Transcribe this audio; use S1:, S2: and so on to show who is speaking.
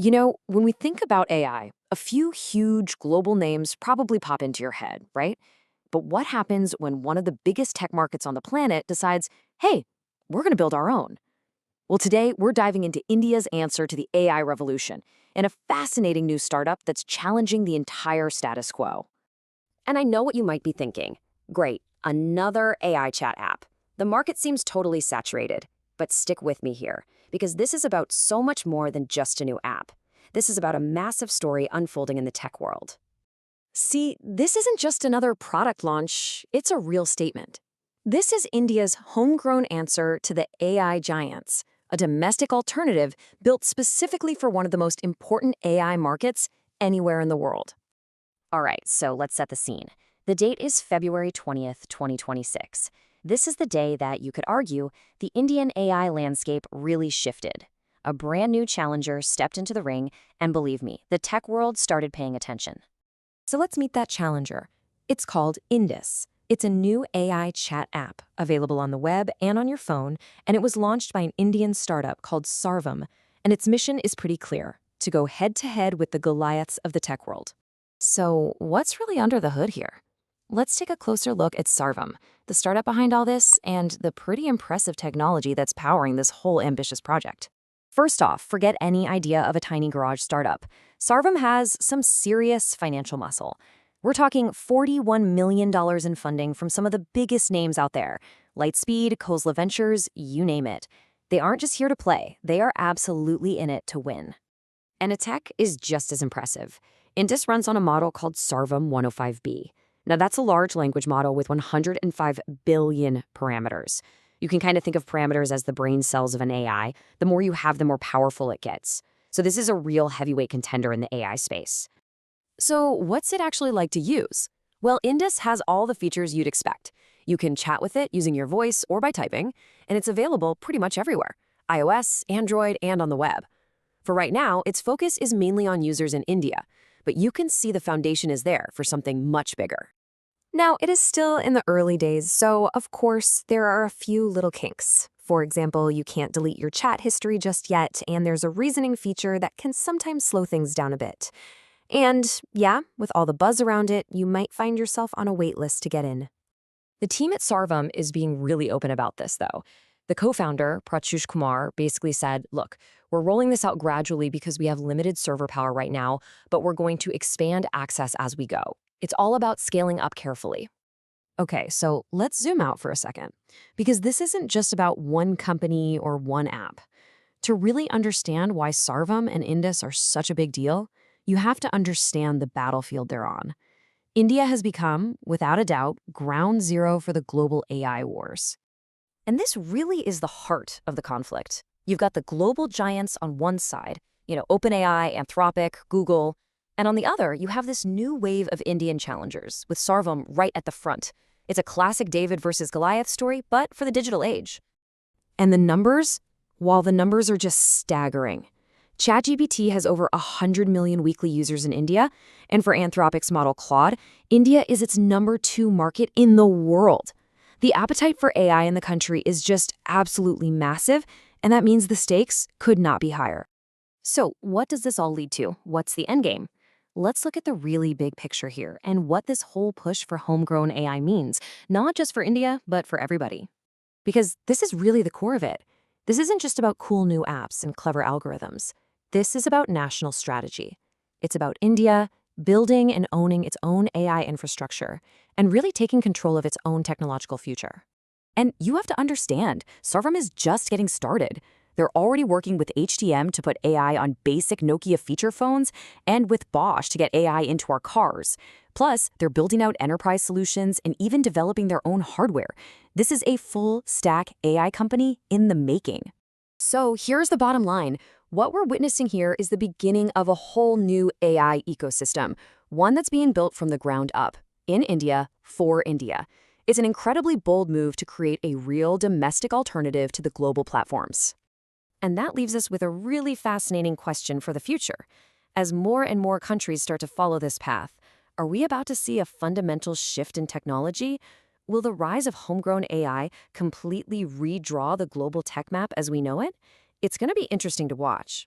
S1: When we think about AI, a few huge global names probably pop into your head, right? But what happens when one of the biggest tech markets on the planet decides, hey, we're going to build our own? Well, today we're diving into India's answer to the AI revolution and a fascinating new startup that's challenging the entire status quo.
S2: And I know what you might be thinking. Great, another AI chat app. The market seems totally saturated. But stick with me here, because this is about so much more than just a new app. This is about a massive story unfolding in the tech world.
S1: See, this isn't just another product launch, it's a real statement. This is India's homegrown answer to the AI giants, a domestic alternative built specifically for one of the most important AI markets anywhere in the world.
S2: All right, so let's set the scene. The date is February 20th, 2026. This is the day that, you could argue, the Indian AI landscape really shifted. A brand new challenger stepped into the ring, and believe me, the tech world started paying attention.
S1: So let's meet that challenger. It's called Indus. It's a new AI chat app available on the web and on your phone, and it was launched by an Indian startup called Sarvam. And its mission is pretty clear: to go head-to-head with the Goliaths of the tech world. So what's really under the hood here? Let's take a closer look at Sarvam, the startup behind all this, and the pretty impressive technology that's powering this whole ambitious project. First off, forget any idea of a tiny garage startup. Sarvam has some serious financial muscle. We're talking $41 million in funding from some of the biggest names out there: Lightspeed, Khosla Ventures, you name it. They aren't just here to play, they are absolutely in it to win. And the tech is just as impressive. Indus runs on a model called Sarvam 105B. Now, that's a large language model with 105 billion parameters. You can kind of think of parameters as the brain cells of an AI. The more you have, the more powerful it gets. So this is a real heavyweight contender in the AI space. So what's it actually like to use? Well, Indus has all the features you'd expect. You can chat with it using your voice or by typing, and it's available pretty much everywhere: iOS, Android, and on the web. For right now, its focus is mainly on users in India, but you can see the foundation is there for something much bigger. Now, it is still in the early days, so of course, there are a few little kinks. For example, you can't delete your chat history just yet, and there's a reasoning feature that can sometimes slow things down a bit. And yeah, with all the buzz around it, you might find yourself on a waitlist to get in. The team at Sarvam is being really open about this, though. The co-founder, Pratyush Kumar, basically said, look, we're rolling this out gradually because we have limited server power right now, but we're going to expand access as we go. It's all about scaling up carefully. Okay, so let's zoom out for a second, because this isn't just about one company or one app. To really understand why Sarvam and Indus are such a big deal, you have to understand the battlefield they're on. India has become, without a doubt, ground zero for the global AI wars. And this really is the heart of the conflict. You've got the global giants on one side, OpenAI, Anthropic, Google, and on the other, you have this new wave of Indian challengers, with Sarvam right at the front. It's a classic David versus Goliath story, but for the digital age. And the numbers? Well, the numbers are just staggering. ChatGPT has over 100 million weekly users in India, and for Anthropic's model Claude, India is its #2 market in the world. The appetite for AI in the country is just absolutely massive, and that means the stakes could not be higher. So what does this all lead to? What's the endgame? Let's look at the really big picture here and what this whole push for homegrown AI means, not just for India, but for everybody. Because this is really the core of it. This isn't just about cool new apps and clever algorithms. This is about national strategy. It's about India building and owning its own AI infrastructure and really taking control of its own technological future. And you have to understand, Sarvam is just getting started. They're already working with HTM to put AI on basic Nokia feature phones and with Bosch to get AI into our cars. Plus, they're building out enterprise solutions and even developing their own hardware. This is a full-stack AI company in the making. So here's the bottom line. What we're witnessing here is the beginning of a whole new AI ecosystem, one that's being built from the ground up, in India, for India. It's an incredibly bold move to create a real domestic alternative to the global platforms. And that leaves us with a really fascinating question for the future. As more and more countries start to follow this path, are we about to see a fundamental shift in technology? Will the rise of homegrown AI completely redraw the global tech map as we know it? It's going to be interesting to watch.